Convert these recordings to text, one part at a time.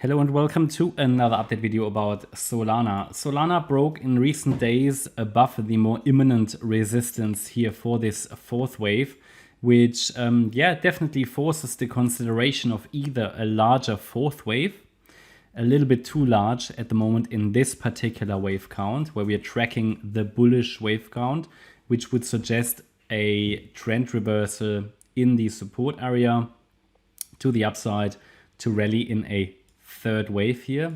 Hello and welcome to another update video about Solana. Solana broke in recent days above the more imminent resistance here for this fourth wave, which definitely forces the consideration of either a larger fourth wave, a little bit too large at the moment in this particular wave count, where we are tracking the bullish wave count, which would suggest a trend reversal in the support area to the upside to rally in a third wave here,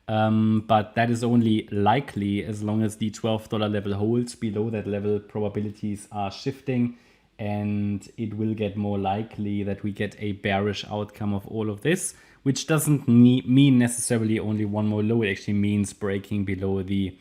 but that is only likely as long as the $12 level holds. Below that level, probabilities are shifting, and it will get more likely that we get a bearish outcome of all of this, which doesn't mean necessarily only one more low. It actually means breaking below the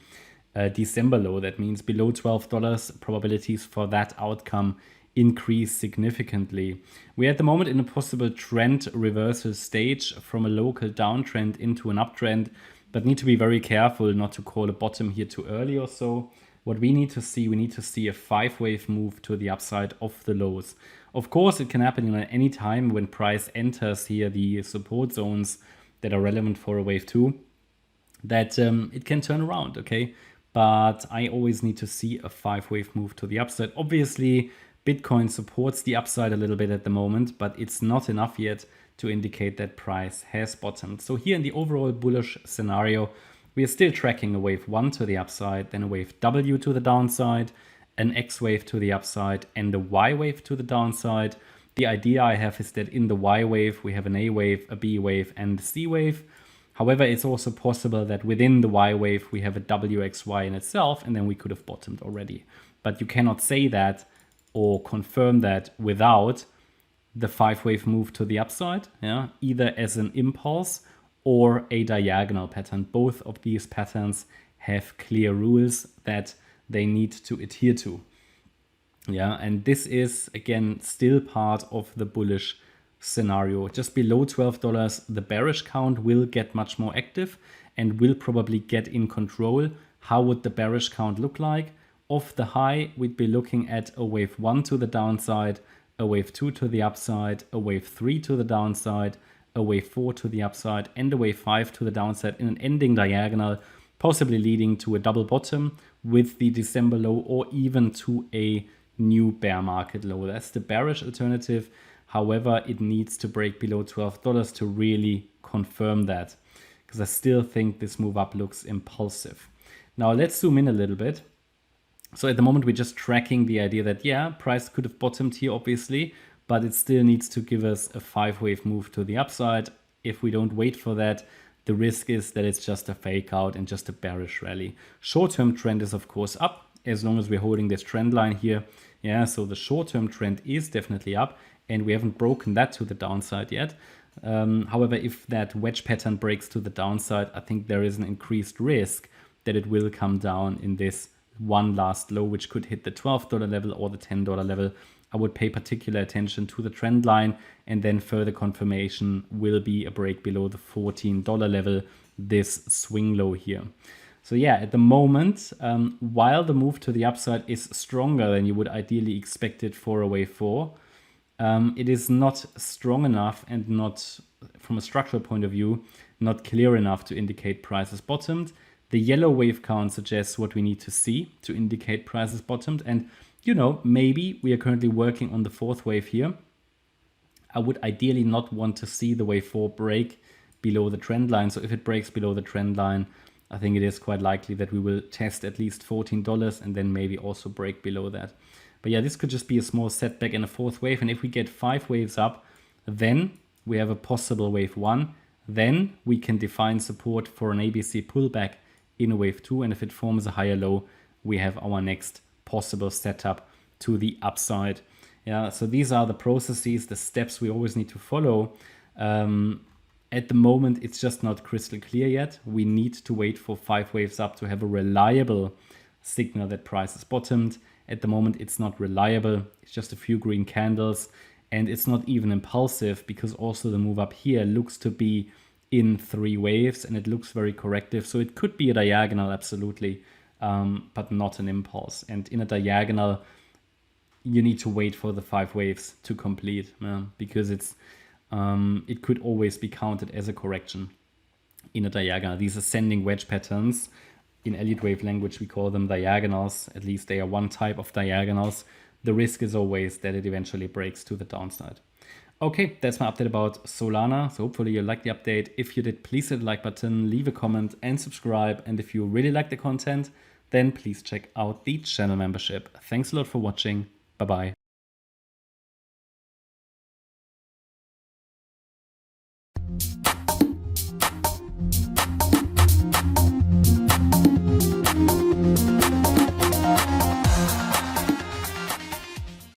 December low. That means below $12, probabilities for that outcome increase significantly. We're at the moment in a possible trend reversal stage from a local downtrend into an uptrend, but need to be very careful not to call a bottom here too early or so. What we need to see a 5-wave move to the upside of the lows. Of course, it can happen at any time when price enters here the support zones that are relevant for a wave 2, that it can turn around, okay? But I always need to see a 5-wave move to the upside. Obviously, Bitcoin supports the upside a little bit at the moment, but it's not enough yet to indicate that price has bottomed. So here in the overall bullish scenario, we are still tracking a wave 1 to the upside, then a wave W to the downside, an X wave to the upside, and a Y wave to the downside. The idea I have is that in the Y wave, we have an A wave, a B wave, and a C wave. However, it's also possible that within the Y wave, we have a WXY in itself, and then we could have bottomed already. But you cannot say that or confirm that without the 5-wave move to the upside, either as an impulse or a diagonal pattern. Both of these patterns have clear rules that they need to adhere to. And this is, again, still part of the bullish scenario. Just below $12, the bearish count will get much more active and will probably get in control. How would the bearish count look like? Off the high, we'd be looking at a wave 1 to the downside, a wave 2 to the upside, a wave 3 to the downside, a wave 4 to the upside, and a wave 5 to the downside in an ending diagonal, possibly leading to a double bottom with the December low or even to a new bear market low. That's the bearish alternative. However, it needs to break below $12 to really confirm that, because I still think this move up looks impulsive. Now let's zoom in a little bit. So at the moment, we're just tracking the idea that, price could have bottomed here, obviously, but it still needs to give us a 5-wave move to the upside. If we don't wait for that, the risk is that it's just a fake out and just a bearish rally. Short-term trend is, of course, up as long as we're holding this trend line here. So the short-term trend is definitely up, and we haven't broken that to the downside yet. However, if that wedge pattern breaks to the downside, I think there is an increased risk that it will come down in this one last low, which could hit the $12 level or the $10 level. I would pay particular attention to the trend line, and then further confirmation will be a break below the $14 level, this swing low here. So at the moment, while the move to the upside is stronger than you would ideally expect it for a wave 4, it is not strong enough and not, from a structural point of view, not clear enough to indicate price has bottomed. The yellow wave count suggests what we need to see to indicate price has bottomed. And, maybe we are currently working on the 4th wave here. I would ideally not want to see the wave 4 break below the trend line. So if it breaks below the trend line, I think it is quite likely that we will test at least $14 and then maybe also break below that. But this could just be a small setback in a 4th wave. And if we get 5 waves up, then we have a possible wave 1. Then we can define support for an ABC pullback in a wave 2, and if it forms a higher low, we have our next possible setup to the upside. So these are the processes, the steps we always need to follow. At the moment, it's just not crystal clear yet. We need to wait for 5 waves up to have a reliable signal that price is bottomed. At the moment, it's not reliable. It's just a few green candles, and it's not even impulsive, because also the move up here looks to be in 3 waves, and it looks very corrective. So it could be a diagonal, absolutely, but not an impulse. And in a diagonal, you need to wait for the 5 waves to complete, because it's it could always be counted as a correction in a diagonal. These ascending wedge patterns, in Elliott wave language, we call them diagonals. At least they are one type of diagonals. The risk is always that it eventually breaks to the downside. Okay, that's my update about Solana. So hopefully you liked the update. If you did, please hit the like button, leave a comment and subscribe. And if you really like the content, then please check out the channel membership. Thanks a lot for watching. Bye-bye.